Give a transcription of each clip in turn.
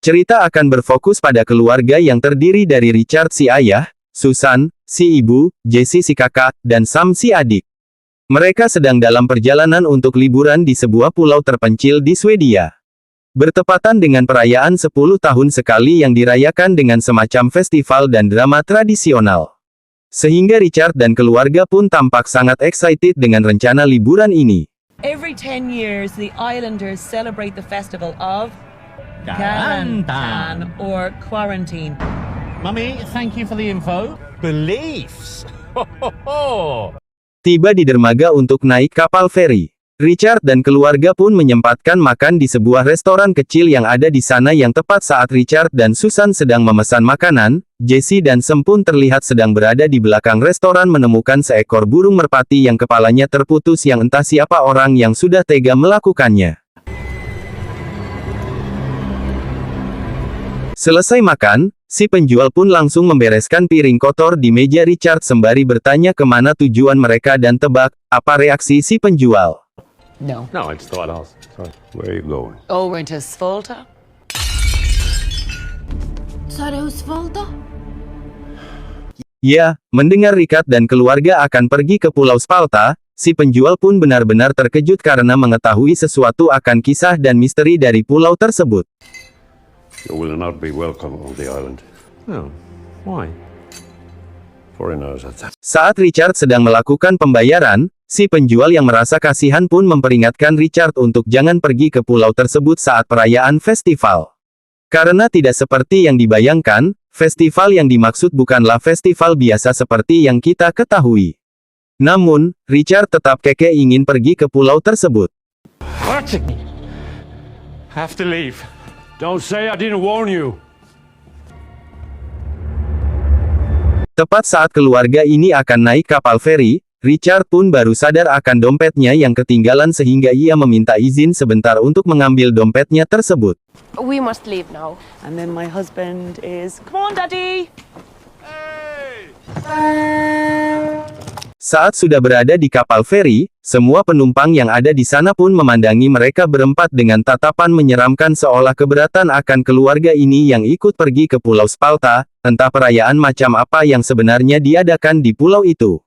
Cerita akan berfokus pada keluarga yang terdiri dari Richard si ayah, Susan si ibu, Jesse si kakak, dan Sam si adik. Mereka sedang dalam perjalanan untuk liburan di sebuah pulau terpencil di Swedia. Bertepatan dengan perayaan 10 tahun sekali yang dirayakan dengan semacam festival dan drama tradisional. Sehingga Richard dan keluarga pun tampak sangat excited dengan rencana liburan ini. Every 10 years, the islanders celebrate the festival of Karantan. or quarantine. Mummy, thank you for the info. Beliefs. Ho, ho, ho. Tiba di dermaga untuk naik kapal feri. Richard dan keluarga pun menyempatkan makan di sebuah restoran kecil yang ada di sana yang tepat saat Richard dan Susan sedang memesan makanan, Jesse dan Sam pun terlihat sedang berada di belakang restoran menemukan seekor burung merpati yang kepalanya terputus yang entah siapa orang yang sudah tega melakukannya. Selesai makan, si penjual pun langsung membereskan piring kotor di meja Richard sembari bertanya kemana tujuan mereka dan tebak, apa reaksi si penjual. No. No, I just thought I was. Sorry. Where are you going? Oh, we're into Svolta? Ya, mendengar Richard dan keluarga akan pergi ke Pulau Spalta, si penjual pun benar-benar terkejut karena mengetahui sesuatu akan kisah dan misteri dari pulau tersebut. You will not be welcome on the island. No. Why? Foreigners at that. Saat Richard sedang melakukan pembayaran, si penjual yang merasa kasihan pun memperingatkan Richard untuk jangan pergi ke pulau tersebut saat perayaan festival. Karena tidak seperti yang dibayangkan, festival yang dimaksud bukanlah festival biasa seperti yang kita ketahui. Namun, Richard tetap kekeh ingin pergi ke pulau tersebut. Have to leave. Don't say I didn't warn you. Tepat saat keluarga ini akan naik kapal feri, Richard pun baru sadar akan dompetnya yang ketinggalan sehingga ia meminta izin sebentar untuk mengambil dompetnya tersebut. We must leave now. And then my husband is, come on, Daddy! Saat sudah berada di kapal feri, semua penumpang yang ada di sana pun memandangi mereka berempat dengan tatapan menyeramkan seolah keberatan akan keluarga ini yang ikut pergi ke Pulau Spalta, entah perayaan macam apa yang sebenarnya diadakan di pulau itu.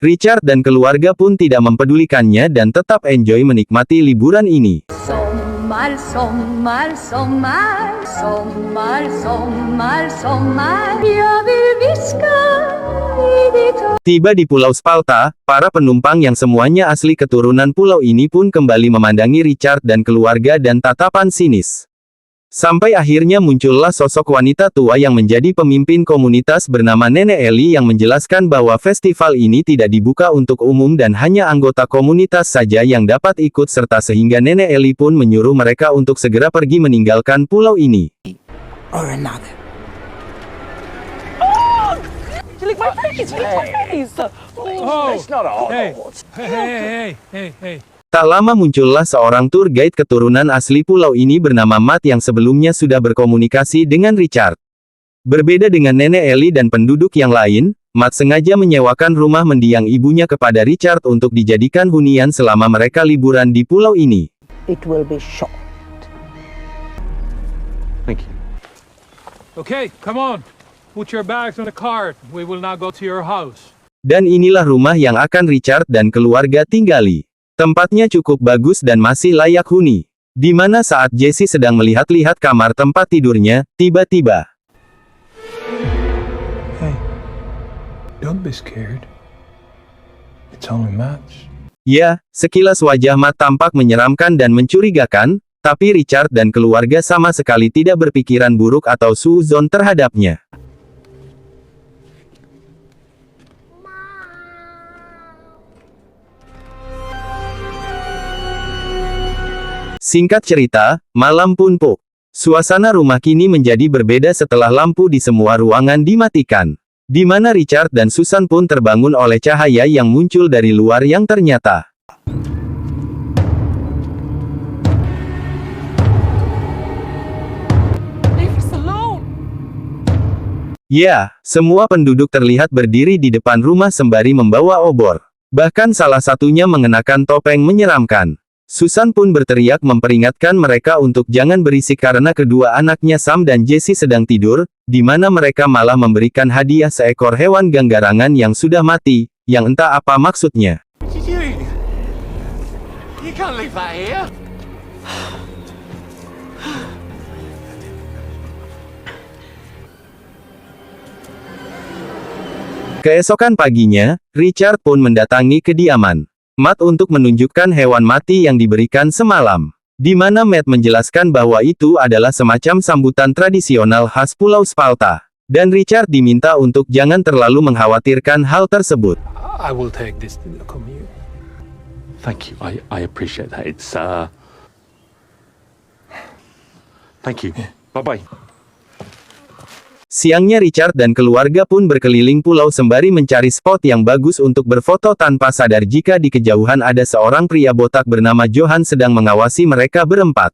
Richard dan keluarga pun tidak mempedulikannya dan tetap enjoy menikmati liburan ini. Sommar, sommar, sommar, sommar, sommar, sommar. Jag vill viska i ditt öra. Tiba di Pulau Spalta, para penumpang yang semuanya asli keturunan pulau ini pun kembali memandangi Richard dan keluarga dan tatapan sinis. Sampai akhirnya muncullah sosok wanita tua yang menjadi pemimpin komunitas bernama Nenek Ellie yang menjelaskan bahwa festival ini tidak dibuka untuk umum dan hanya anggota komunitas saja yang dapat ikut serta sehingga Nenek Ellie pun menyuruh mereka untuk segera pergi meninggalkan pulau ini. Or another. You lick my face! You lick my face! It's not all. Hey. Tak lama muncullah seorang tour guide keturunan asli pulau ini bernama Matt yang sebelumnya sudah berkomunikasi dengan Richard. Berbeda dengan Nenek Ellie dan penduduk yang lain, Matt sengaja menyewakan rumah mendiang ibunya kepada Richard untuk dijadikan hunian selama mereka liburan di pulau ini. It will be short. Thank you. Okay, come on. Put your bags on the cart. We will now go to your house. Dan inilah rumah yang akan Richard dan keluarga tinggali. Tempatnya cukup bagus dan masih layak huni. Di mana saat Jesse sedang melihat-lihat kamar tempat tidurnya, tiba-tiba. Hey, don't be scared. It's only Matt. Ya, sekilas wajah Matt tampak menyeramkan dan mencurigakan, tapi Richard dan keluarga sama sekali tidak berpikiran buruk atau suuzon terhadapnya. Singkat cerita, malam pun puk. Suasana rumah kini menjadi berbeda setelah lampu di semua ruangan dimatikan. Di mana Richard dan Susan pun terbangun oleh cahaya yang muncul dari luar yang ternyata. Leave us alone! Ya, semua penduduk terlihat berdiri di depan rumah sembari membawa obor. Bahkan salah satunya mengenakan topeng menyeramkan. Susan pun berteriak memperingatkan mereka untuk jangan berisik karena kedua anaknya Sam dan Jesse sedang tidur, di mana mereka malah memberikan hadiah seekor hewan ganggarangan yang sudah mati, yang entah apa maksudnya. You can't leave that here. Keesokan paginya, Richard pun mendatangi kediaman Matt untuk menunjukkan hewan mati yang diberikan semalam. Di mana Matt menjelaskan bahwa itu adalah semacam sambutan tradisional khas Pulau Spalta. Dan Richard diminta untuk jangan terlalu mengkhawatirkan hal tersebut. I will take this to the commune. Thank you. I appreciate that. It's Thank you. Bye-bye. Siangnya Richard dan keluarga pun berkeliling pulau sembari mencari spot yang bagus untuk berfoto tanpa sadar jika di kejauhan ada seorang pria botak bernama Johan sedang mengawasi mereka berempat.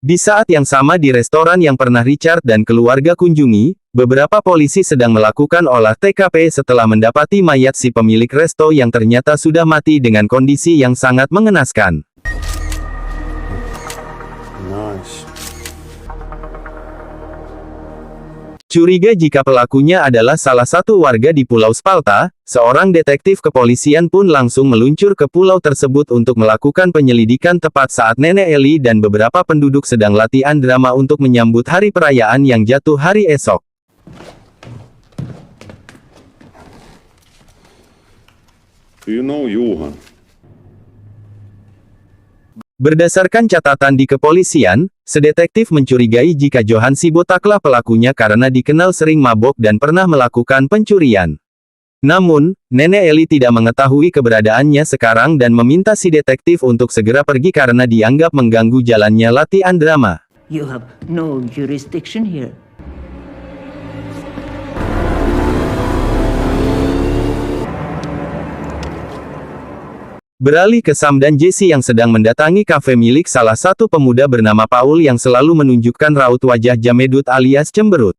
Di saat yang sama di restoran yang pernah Richard dan keluarga kunjungi, beberapa polisi sedang melakukan olah TKP setelah mendapati mayat si pemilik resto yang ternyata sudah mati dengan kondisi yang sangat mengenaskan. Nice. Curiga jika pelakunya adalah salah satu warga di Pulau Spalta, seorang detektif kepolisian pun langsung meluncur ke pulau tersebut untuk melakukan penyelidikan tepat saat Nenek Ellie dan beberapa penduduk sedang latihan drama untuk menyambut hari perayaan yang jatuh hari esok. Do you know Johan? Berdasarkan catatan di kepolisian, sedetektif mencurigai jika Johan si botaklah pelakunya karena dikenal sering mabok dan pernah melakukan pencurian. Namun, Nenek Ellie tidak mengetahui keberadaannya sekarang dan meminta si detektif untuk segera pergi karena dianggap mengganggu jalannya latihan drama. You have no jurisdiction here. Beralih ke Sam dan Jesse yang sedang mendatangi kafe milik salah satu pemuda bernama Paul yang selalu menunjukkan raut wajah jamedut alias cemberut.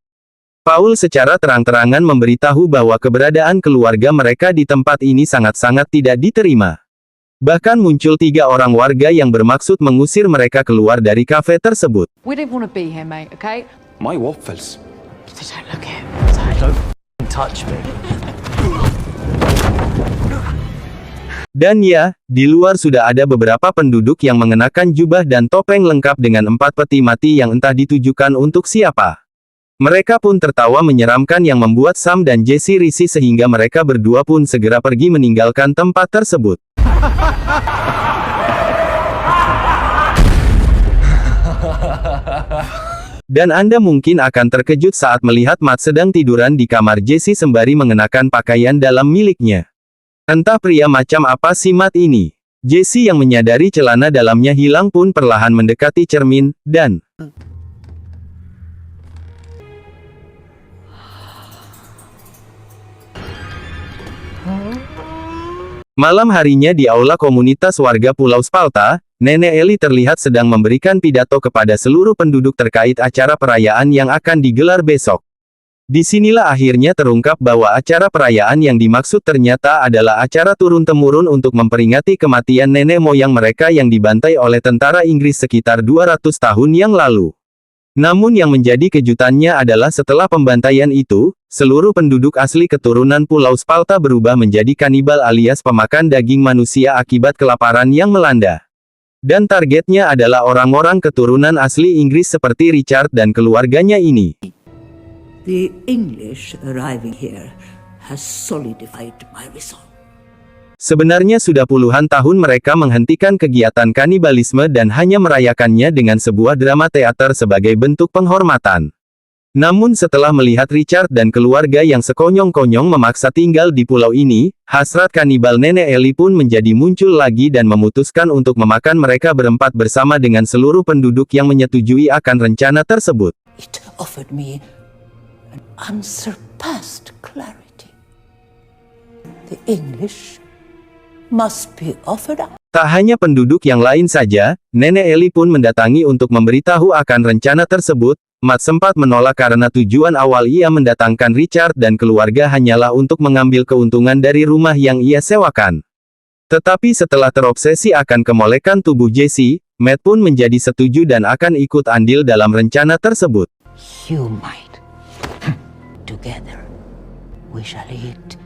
Paul secara terang-terangan memberitahu bahwa keberadaan keluarga mereka di tempat ini sangat-sangat tidak diterima. Bahkan muncul 3 orang warga yang bermaksud mengusir mereka keluar dari kafe tersebut. We don't want to be here, mate, okay? My waffles. They don't look it. Don't touch me. Dan ya, di luar sudah ada beberapa penduduk yang mengenakan jubah dan topeng lengkap dengan 4 peti mati yang entah ditujukan untuk siapa. Mereka pun tertawa menyeramkan yang membuat Sam dan Jesse risih sehingga mereka berdua pun segera pergi meninggalkan tempat tersebut. Dan Anda mungkin akan terkejut saat melihat Matt sedang tiduran di kamar Jesse sembari mengenakan pakaian dalam miliknya. Entah pria macam apa si Matt ini. Jesse yang menyadari celana dalamnya hilang pun perlahan mendekati cermin, dan malam harinya di aula komunitas warga Pulau Spalta, Nenek Ellie terlihat sedang memberikan pidato kepada seluruh penduduk terkait acara perayaan yang akan digelar besok. Disinilah akhirnya terungkap bahwa acara perayaan yang dimaksud ternyata adalah acara turun-temurun untuk memperingati kematian nenek moyang mereka yang dibantai oleh tentara Inggris sekitar 200 tahun yang lalu. Namun yang menjadi kejutannya adalah setelah pembantaian itu, seluruh penduduk asli keturunan Pulau Spalta berubah menjadi kanibal alias pemakan daging manusia akibat kelaparan yang melanda. Dan targetnya adalah orang-orang keturunan asli Inggris seperti Richard dan keluarganya ini. The English arriving here has solidified my resolve. Sebenarnya sudah puluhan tahun mereka menghentikan kegiatan kanibalisme dan hanya merayakannya dengan sebuah drama teater sebagai bentuk penghormatan. Namun setelah melihat Richard dan keluarga yang sekonyong-konyong memaksa tinggal di pulau ini, hasrat kanibal Nenek Ellie pun menjadi muncul lagi dan memutuskan untuk memakan mereka berempat bersama dengan seluruh penduduk yang menyetujui akan rencana tersebut. It offered me an unsurpassed clarity. The English must be offered up. Tak hanya penduduk yang lain saja, Nenek Ellie pun mendatangi untuk memberitahu akan rencana tersebut. Matt sempat menolak karena tujuan awal ia mendatangkan Richard dan keluarga hanyalah untuk mengambil keuntungan dari rumah yang ia sewakan. Tetapi setelah terobsesi akan kemolekan tubuh Jesse, Matt pun menjadi setuju dan akan ikut andil dalam rencana tersebut. You might. Together, we shall eat.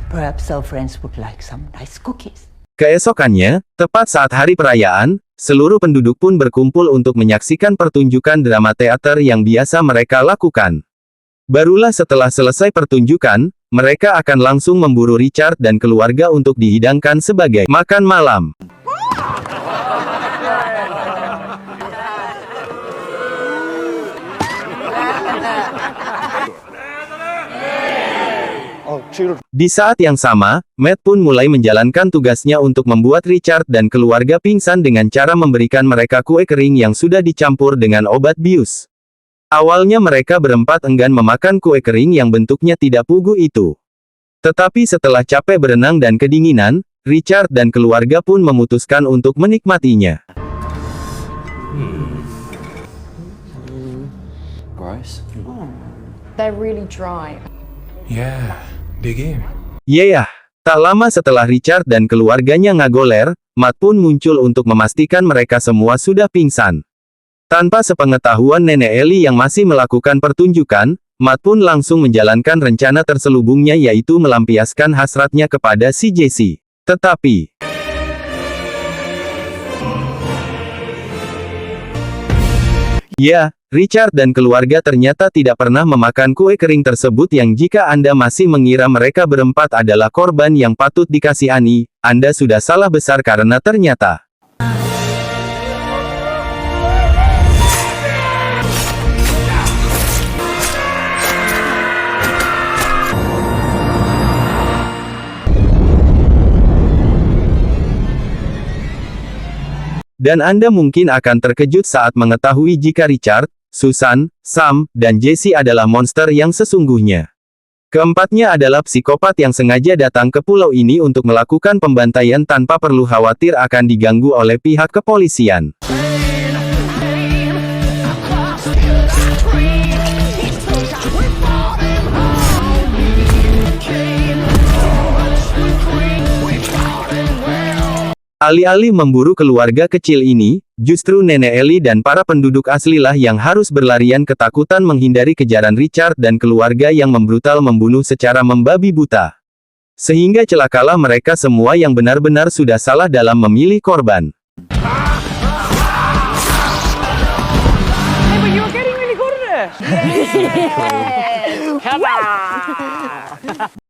Perhaps our friends would like some nice cookies. Keesokannya, tepat saat hari perayaan, seluruh penduduk pun berkumpul untuk menyaksikan pertunjukan drama teater yang biasa mereka lakukan. Barulah setelah selesai pertunjukan, mereka akan langsung memburu Richard dan keluarga untuk dihidangkan sebagai makan malam. Di saat yang sama, Matt pun mulai menjalankan tugasnya untuk membuat Richard dan keluarga pingsan dengan cara memberikan mereka kue kering yang sudah dicampur dengan obat bius. Awalnya mereka berempat enggan memakan kue kering yang bentuknya tidak pugu itu. Tetapi setelah capek berenang dan kedinginan, Richard dan keluarga pun memutuskan untuk menikmatinya. Gross. They're really dry. Yeah, dig in. Yeah, tak lama setelah Richard dan keluarganya ngagoler, Matt pun muncul untuk memastikan mereka semua sudah pingsan. Tanpa sepengetahuan Nenek Ellie yang masih melakukan pertunjukan, Matt pun langsung menjalankan rencana terselubungnya yaitu melampiaskan hasratnya kepada si Jesse. Tetapi, ya, Richard dan keluarga ternyata tidak pernah memakan kue kering tersebut yang jika Anda masih mengira mereka berempat adalah korban yang patut dikasihani, Anda sudah salah besar karena ternyata dan Anda mungkin akan terkejut saat mengetahui jika Richard, Susan, Sam, dan Jesse adalah monster yang sesungguhnya. Keempatnya adalah psikopat yang sengaja datang ke pulau ini untuk melakukan pembantaian tanpa perlu khawatir akan diganggu oleh pihak kepolisian. Alih-alih memburu keluarga kecil ini, justru Nenek Ellie dan para penduduk aslilah yang harus berlarian ketakutan menghindari kejaran Richard dan keluarga yang membrutal membunuh secara membabi buta. Sehingga celakalah mereka semua yang benar-benar sudah salah dalam memilih korban. Hey, but you're getting really good at it. Come on.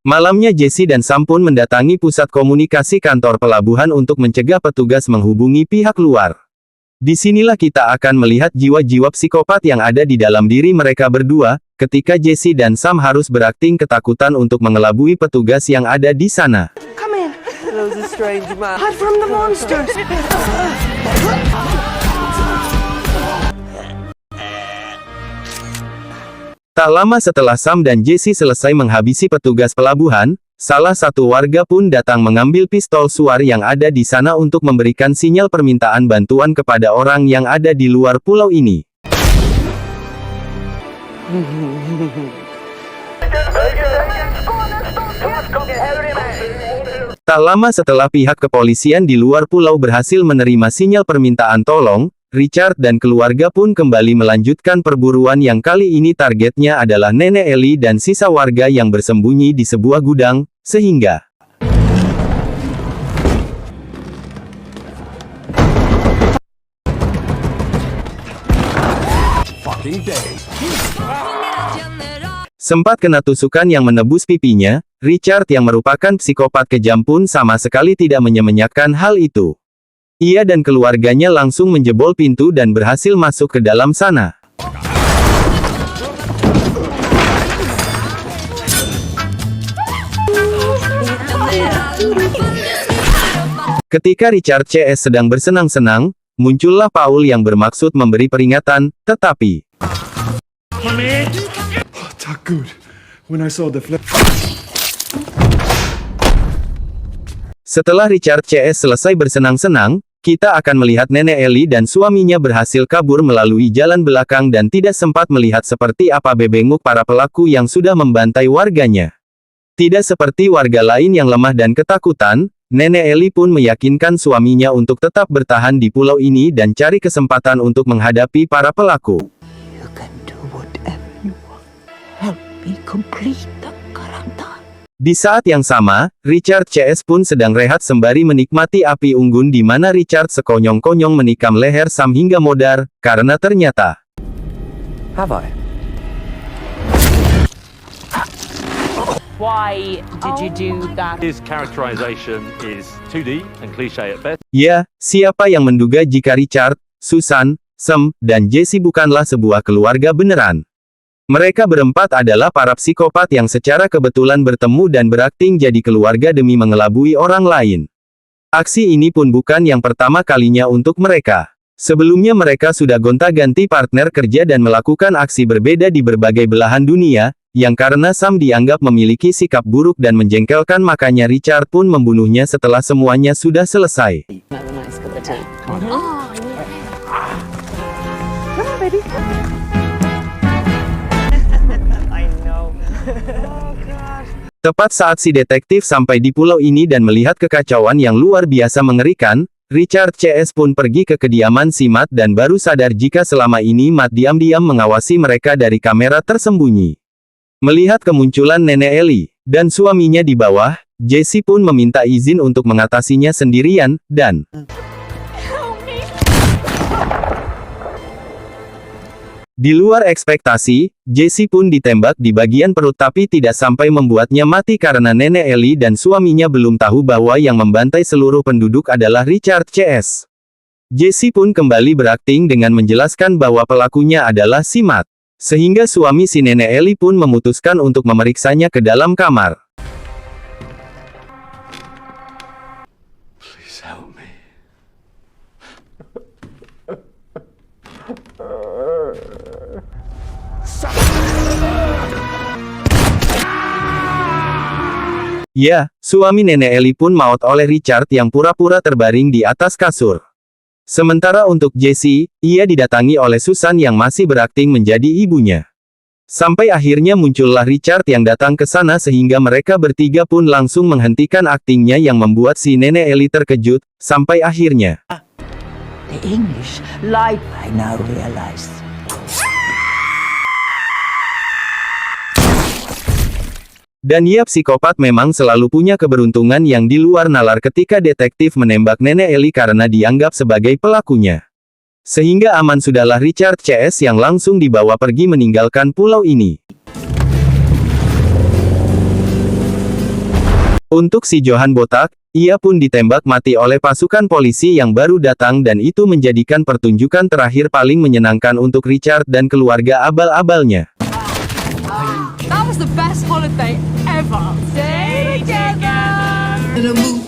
Malamnya Jesse dan Sam pun mendatangi pusat komunikasi kantor pelabuhan untuk mencegah petugas menghubungi pihak luar. Disinilah kita akan melihat jiwa-jiwa psikopat yang ada di dalam diri mereka berdua, ketika Jesse dan Sam harus berakting ketakutan untuk mengelabui petugas yang ada di sana. Come in. There's a strange man. Hide from the monsters. Tak lama setelah Sam dan Jesse selesai menghabisi petugas pelabuhan, salah satu warga pun datang mengambil pistol suar yang ada di sana untuk memberikan sinyal permintaan bantuan kepada orang yang ada di luar pulau ini. Tak lama setelah pihak kepolisian di luar pulau berhasil menerima sinyal permintaan tolong, Richard dan keluarga pun kembali melanjutkan perburuan yang kali ini targetnya adalah Nenek Ellie dan sisa warga yang bersembunyi di sebuah gudang, sehingga sempat kena tusukan yang menebus pipinya. Richard yang merupakan psikopat kejam pun sama sekali tidak menyemenyakan hal itu. Ia dan keluarganya langsung menjebol pintu dan berhasil masuk ke dalam sana. Ketika Richard CS sedang bersenang-senang, muncullah Paul yang bermaksud memberi peringatan, tetapi Not good. When I saw the flip. Setelah Richard CS selesai bersenang-senang, kita akan melihat Nenek Ellie dan suaminya berhasil kabur melalui jalan belakang dan tidak sempat melihat seperti apa bebenguk para pelaku yang sudah membantai warganya. Tidak seperti warga lain yang lemah dan ketakutan, Nenek Ellie pun meyakinkan suaminya untuk tetap bertahan di pulau ini dan cari kesempatan untuk menghadapi para pelaku. You can do whatever you want. Help me complete the karanta. Di saat yang sama, Richard CS pun sedang rehat sembari menikmati api unggun di mana Richard sekonyong-konyong menikam leher Sam hingga modar, karena ternyata Have I? Why did you do that? His characterization is 2D and cliche at best. ya, siapa yang menduga jika Richard, Susan, Sam, dan Jesse bukanlah sebuah keluarga beneran. Mereka berempat adalah para psikopat yang secara kebetulan bertemu dan berakting jadi keluarga demi mengelabui orang lain. Aksi ini pun bukan yang pertama kalinya untuk mereka. Sebelumnya mereka sudah gonta-ganti partner kerja dan melakukan aksi berbeda di berbagai belahan dunia, yang karena Sam dianggap memiliki sikap buruk dan menjengkelkan makanya Richard pun membunuhnya setelah semuanya sudah selesai. Tepat saat si detektif sampai di pulau ini dan melihat kekacauan yang luar biasa mengerikan, Richard CS pun pergi ke kediaman si Matt dan baru sadar jika selama ini Matt diam-diam mengawasi mereka dari kamera tersembunyi. Melihat kemunculan Nenek Ellie dan suaminya di bawah, Jesse pun meminta izin untuk mengatasinya sendirian, dan di luar ekspektasi, Jesse pun ditembak di bagian perut tapi tidak sampai membuatnya mati karena Nenek Ellie dan suaminya belum tahu bahwa yang membantai seluruh penduduk adalah Richard CS. Jesse pun kembali berakting dengan menjelaskan bahwa pelakunya adalah si Matt. Sehingga suami si Nenek Ellie pun memutuskan untuk memeriksanya ke dalam kamar. Please help me. Ya, suami Nenek Ellie pun maut oleh Richard yang pura-pura terbaring di atas kasur. Sementara untuk Jesse, ia didatangi oleh Susan yang masih berakting menjadi ibunya. Sampai akhirnya muncullah Richard yang datang ke sana sehingga mereka bertiga pun langsung menghentikan aktingnya yang membuat si Nenek Ellie terkejut, sampai akhirnya The English lied, I now realize. Dan ia psikopat memang selalu punya keberuntungan yang di luar nalar ketika detektif menembak Nenek Ellie karena dianggap sebagai pelakunya. Sehingga aman sudahlah Richard CS yang langsung dibawa pergi meninggalkan pulau ini. Untuk si Johan botak, ia pun ditembak mati oleh pasukan polisi yang baru datang dan itu menjadikan pertunjukan terakhir paling menyenangkan untuk Richard dan keluarga abal-abalnya. That was the best holiday ever. Stay together.